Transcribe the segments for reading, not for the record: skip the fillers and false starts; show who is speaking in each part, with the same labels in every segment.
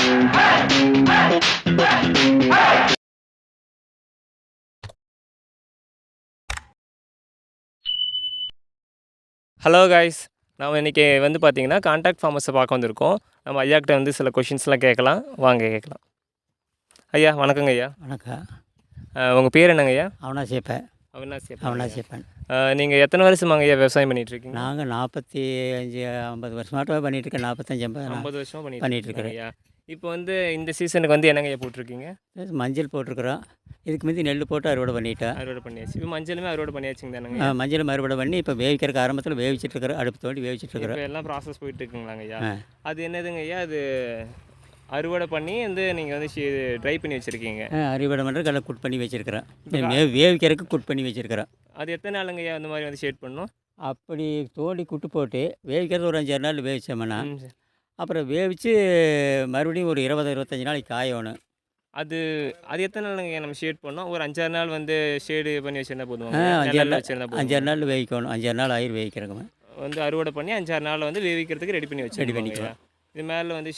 Speaker 1: Hello guys, நம்ம இன்றைக்கி வந்து பார்த்திங்கன்னா கான்ட்ராக்ட் ஃபார்மர்ஸை பார்க்க வந்திருக்கோம். நம்ம ஐயாக்கிட்ட வந்து சில கொஷின்ஸ்லாம் கேட்கலாம். வாங்க கேட்கலாம். ஐயா வணக்கங்க ஐயா.
Speaker 2: வணக்கம்.
Speaker 1: உங்கள் பேர் என்னங்க ஐயா?
Speaker 2: அவனாசியப்பன்.
Speaker 1: அவனாசியப்பன். நீங்கள் எத்தனை வருஷமாங்க ஐயா விவசாயம் பண்ணிகிட்ருக்கீங்க?
Speaker 2: நாங்கள் 45 50 வருஷமாட்டமாக பண்ணிகிட்ருக்கேன். 45
Speaker 1: 50 வருஷமாக
Speaker 2: பண்ணிகிட்ருக்கிறேன்.
Speaker 1: ஐயா. இப்போ வந்து இந்த சீசனுக்கு வந்து என்னங்க ஐயா போட்டிருக்கீங்க?
Speaker 2: மஞ்சள் போட்டிருக்கிறோம். இதுக்கு முந்தி நெல் போட்டு அறுவடை பண்ணிட்டோம்.
Speaker 1: அறுவடை பண்ணியாச்சு. இப்போ மஞ்சளுமே அறுவடை பண்ணியாச்சுங்க தானங்க?
Speaker 2: மஞ்சளும் அறுவடை பண்ணி இப்போ வேவிக்கிறக்கு ஆரம்பத்தில் வேவிச்சிட்ருக்கிறோம். அடுப்பு தோண்டி வேவிச்சிட்ருக்கிறோம்.
Speaker 1: இப்போ எல்லாம் ப்ராசஸ் போயிட்டு இருக்குங்களாங்க ஐயா? அது என்னதுங்க ஐயா? அது அறுவடை பண்ணி வந்து நீங்கள் வந்து ட்ரை பண்ணி வச்சுருக்கீங்க.
Speaker 2: அறுவடை பண்ணுறதுக்கு எல்லாம் குட் பண்ணி வச்சுருக்கிறோம். வேவிக்கிறதுக்கு குட் பண்ணி வச்சுருக்கிறோம்.
Speaker 1: அது எத்தனை நாளுங்க ஐயா அந்த மாதிரி வந்து ஷேட் பண்ணணும்?
Speaker 2: அப்படி தோண்டி குட்டு போட்டு வேவிக்கிறது ஒரு 5-6 நாள் வேவிச்சோம்னா அப்புறம் வேவிச்சு மறுபடியும் ஒரு 20-25 நாளைக்கு காயணும்.
Speaker 1: அது அது எத்தனை நாளுங்க நம்ம ஷேட் பண்ணோம்? ஒரு 5-6 நாள் வந்து ஷேடு பண்ணி வச்சுருந்தா போதும்.
Speaker 2: 5-6 நாள் வேவிக்கணும். 5-6 நாள் ஆயிரம் வேவிக்கிறோங்க.
Speaker 1: வந்து அறுவடை பண்ணி 5-6 நாளில் வந்து வேவிக்கிறதுக்கு ரெடி பண்ணிக்கலாம். இது மேலே வந்து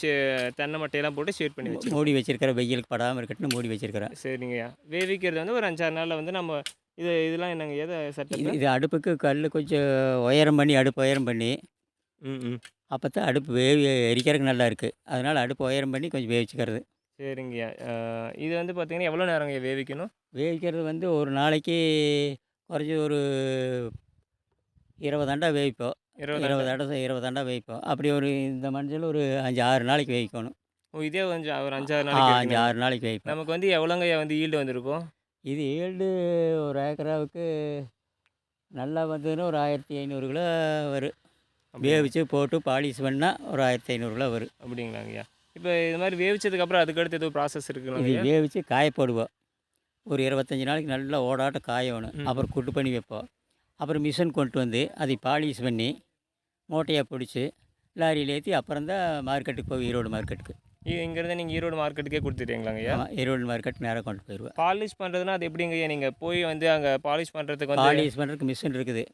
Speaker 1: தென்னை மட்டையெல்லாம் போட்டு ஷேட் பண்ணி வச்சு
Speaker 2: மூடி வச்சிருக்கிறேன். வெயிலுக்கு படாமல் இருக்கட்டும்னு மூடி வச்சிருக்கிறேன்.
Speaker 1: சரிங்கய்யா. வேவிக்கிறது வந்து ஒரு 5-6 நாளில் வந்து நம்ம இதெல்லாம் என்னங்க எதை செட்டப்?
Speaker 2: இது அடுப்புக்கு கல் கொஞ்சம் உயரம் பண்ணி அடுப்பு உயரம் பண்ணி அப்போ தான் அடுப்பு எரிக்கிறதுக்கு நல்லா இருக்குது. அதனால் அடுப்பு உயரம் பண்ணி கொஞ்சம் வேவிச்சுக்கிறது.
Speaker 1: சரிங்கய்யா. இது வந்து பார்த்திங்கன்னா எவ்வளோ நேரங்க வேவிக்கணும்?
Speaker 2: வேவிக்கிறது வந்து ஒரு நாளைக்கு குறைஞ்சி ஒரு 20 அண்டா வேவிப்போம். 20 அண்டா வேவிப்போம். அப்படி ஒரு இந்த மஞ்சள் ஒரு 5-6 நாளைக்கு வேவிக்கணும்.
Speaker 1: இதே கொஞ்சம் ஒரு 5-6 நாளைக்கு
Speaker 2: 5-6 நாளைக்கு வேவிப்போம்.
Speaker 1: நமக்கு வந்து எவ்வளோங்கய்யா வந்து ஈல்டு வந்திருக்கும்?
Speaker 2: இது ஈல்டு ஒரு ஏக்கராவுக்கு நல்லா வந்ததுன்னா ஒரு 1500 கிலோ வரும். வேவிச்சு போட்டு பாலிஷ் பண்ணால் ஒரு 1500 கிலோ வரும்.
Speaker 1: அப்படிங்களாங்கய்யா. இப்போ இது மாதிரி வேவிச்சதுக்கப்புறம் அதுக்கடுத்து எதுவும் ப்ராசஸ் இருக்குங்களா?
Speaker 2: வேவிச்சு காய போடுவோம். ஒரு 25 நாளைக்கு நல்லா ஓடாட்ட காயணும். அப்புறம் குட்டு பண்ணி வைப்போம். அப்புறம் மிஷின் கொண்டு வந்து அதை பாலிஷ் பண்ணி மூட்டையாக பிடிச்சி லாரியில் ஏற்றி அப்புறம் தான் மார்க்கெட்டுக்கு போய் ஈரோடு மார்க்கெட்டுக்கு.
Speaker 1: இங்கேருந்து நீங்கள் ஈரோடு மார்க்கெட்டுக்கே கொடுத்துட்டீங்களாங்கய்யா?
Speaker 2: ஈரோடு மார்க்கெட் நேராக கொண்டு போயிடுவேன்.
Speaker 1: பாலிஷ் பண்ணுறதுனா அது எப்படிங்கய்யா? நீங்கள் போய் வந்து அங்கே பாலிஷ் பண்ணுறதுக்கு
Speaker 2: பாலிஷ் பண்ணுறதுக்கு மிஷின் இருக்குது.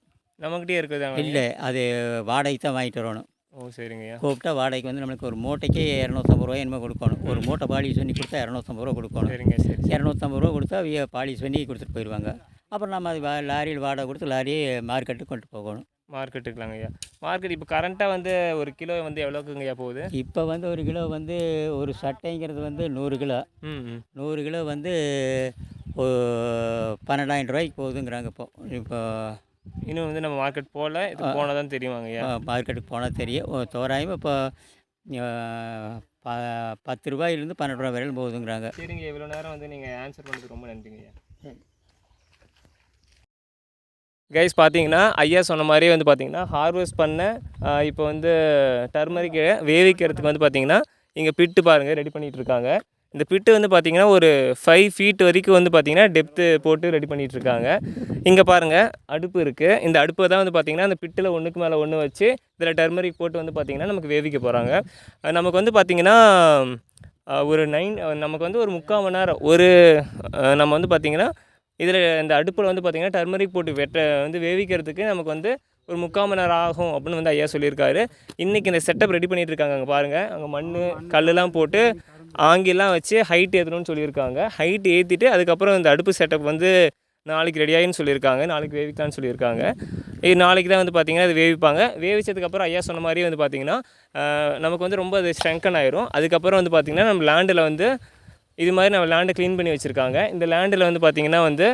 Speaker 1: நம்மகிட்டே இருக்குதாங்க?
Speaker 2: இல்லை, அது வாடகைக்கு தான் வாங்கிட்டு வரணும்.
Speaker 1: ஓ சரிங்கய்யா.
Speaker 2: கூப்பிட்டா வாடகைக்கு வந்து நம்மளுக்கு ஒரு மூட்டைக்கு 250 ரூபாய் என்னமோ கொடுக்கணும். ஒரு மூட்டை பாலிஷ் பண்ணி கொடுத்தா 250 ரூபா கொடுக்கணும்.
Speaker 1: சரிங்க. சரி.
Speaker 2: 250 ரூபா கொடுத்தா பாலிஷ் பண்ணி கொடுத்துட்டு போயிடுவாங்க. அப்புறம் நம்ம அது லாரியில் வாடகை கொடுத்து லாரியை மார்க்கெட்டுக்கு கொண்டு போகணும்.
Speaker 1: மார்க்கெட்டுக்கலாங்கய்யா. மார்க்கெட் இப்போ கரண்ட்டாக வந்து ஒரு கிலோ வந்து எவ்வளோக்குங்கய்யா போகுது?
Speaker 2: இப்போ வந்து ஒரு கிலோ வந்து ஒரு சட்டைங்கிறது வந்து 100 கிலோ. 100 கிலோ வந்து 12,000 ரூபாய்க்கு போகுதுங்கிறாங்க. இப்போ
Speaker 1: இன்னும் வந்து நம்ம மார்க்கெட் போகல. இது போனால் தான் தெரியுமாங்கய்யா?
Speaker 2: மார்க்கெட்டுக்கு போனால் தெரியும். தோராயமாக இப்போ 10 ரூபாயிலேருந்து 12 ரூபா வரையிலும் போகுதுங்கிறாங்க.
Speaker 1: சரிங்க. இவ்வளோ நேரம் வந்து நீங்கள் ஆன்சர் பண்ணுறதுக்கு ரொம்ப நன்றிங்கய்யா. கைஸ் பார்த்தீங்கன்னா ஐயா சொன்ன மாதிரியே வந்து பார்த்தீங்கன்னா ஹார்வெஸ்ட் பண்ண இப்போ வந்து டர்மரிக்கை வேவிக்கிறதுக்கு வந்து பார்த்தீங்கன்னா இங்கே பிட்டு பாருங்கள் ரெடி பண்ணிகிட்டு இருக்காங்க. இந்த பிட்டு வந்து பார்த்திங்கன்னா ஒரு 5 ஃபீட் வரைக்கும் வந்து பார்த்திங்கன்னா டெப்த்து போட்டு ரெடி பண்ணிகிட்ருக்காங்க. இங்கே பாருங்கள் அடுப்பு இருக்குது. இந்த அடுப்பை தான் வந்து பார்த்திங்கன்னா அந்த பிட்டில் ஒன்றுக்கு மேலே ஒன்று வச்சு இதில் டர்மரிக் போட்டு வந்து பார்த்திங்கன்னா நமக்கு வேவிக்க போகிறாங்க. நமக்கு வந்து பார்த்திங்கன்னா ஒரு நமக்கு வந்து ஒரு 3/4 மணி நேரம் நம்ம வந்து பார்த்திங்கன்னா இதில் இந்த அடுப்பில் வந்து பார்த்திங்கன்னா டர்மரிக் போட்டு வந்து வேவிக்கிறதுக்கு நமக்கு வந்து ஒரு 3/4 மணி நேரம் ஆகும் அப்படின்னு வந்து ஐயா சொல்லியிருக்காரு. இன்றைக்கி இந்த செட்டப் ரெடி பண்ணிகிட்டு இருக்காங்க. அங்கே பாருங்கள், அங்கே மண் கல்லுலாம் போட்டு ஆங்கிலாம் வச்சு ஹைட் ஏற்றணும்னு சொல்லியிருக்காங்க. ஹைட் ஏற்றிட்டு அதுக்கப்புறம் இந்த அடுப்பு செட்டப் வந்து நாளைக்கு ரெடியாகின்னு சொல்லியிருக்காங்க. நாளைக்கு வேவிக்கலான்னு சொல்லியிருக்காங்க. நாளைக்கு தான் வந்து பார்த்திங்கன்னா அது வேவிப்பாங்க. வேவிச்சதுக்கப்புறம் ஐயா சொன்ன மாதிரி வந்து பார்த்திங்கன்னா நமக்கு வந்து ரொம்ப அது ஸ்ட்ரெங்கன் ஆயிரும். அதுக்கப்புறம் வந்து பார்த்திங்கன்னா நம்ம லேண்டில் வந்து இது மாதிரி நம்ம லேண்டை க்ளீன் பண்ணி வச்சுருக்காங்க. இந்த லேண்டில் வந்து பார்த்திங்கன்னா வந்து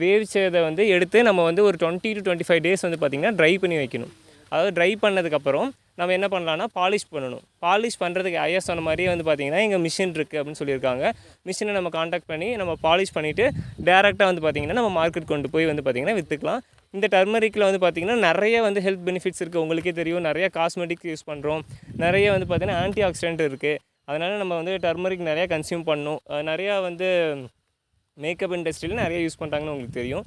Speaker 1: வேவிச்சதை வந்து எடுத்து நம்ம வந்து ஒரு 20 to 25 டேஸ் வந்து பார்த்திங்கன்னா ட்ரை பண்ணி வைக்கணும். அதாவது ட்ரை பண்ணதுக்கப்புறம் நம்ம என்ன பண்ணலான்னா பாலிஷ் பண்ணணும். பாலிஷ் பண்ணுறதுக்கு ஐயா சொன்ன மாதிரியே வந்து பார்த்திங்கன்னா இங்கே மிஷின் இருக்குது அப்படின்னு சொல்லியிருக்காங்க. மிஷினை நம்ம காண்டாக்ட் பண்ணி நம்ம பாலிஷ் பண்ணிவிட்டு டேரெக்டாக வந்து பார்த்திங்கன்னா நம்ம மார்க்கெட் கொண்டு போய் வந்து பார்த்திங்கன்னா விற்றுக்கலாம். இந்த டர்மரிக்கில் வந்து பார்த்திங்கன்னா நிறைய வந்து ஹெல்த் பெனிஃபிட்ஸ் இருக்குது. உங்களுக்கே தெரியும், நிறைய காஸ்மெட்டிக்ஸ் யூஸ் பண்ணுறோம். நிறைய வந்து பார்த்திங்கன்னா ஆன்டி ஆக்சிடென்ட் இருக்குது. அதனால் நம்ம வந்து டர்மரிக் நிறையா கன்சியூம் பண்ணணும். நிறையா வந்து மேக்கப் இண்டஸ்ட்ரியில் நிறைய யூஸ் பண்ணுறாங்கன்னு உங்களுக்கு தெரியும்.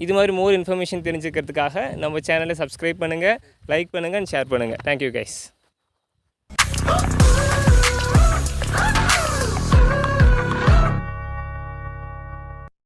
Speaker 1: இது மாதிரி மோர் இன்ஃபர்மேஷன் தெரிஞ்சுக்கிறதுக்காக நம்ம சேனலை சப்ஸ்கிரைப் பண்ணுங்கள், லைக் பண்ணுங்கள் அண்ட் ஷேர் பண்ணுங்கள். Thank you guys.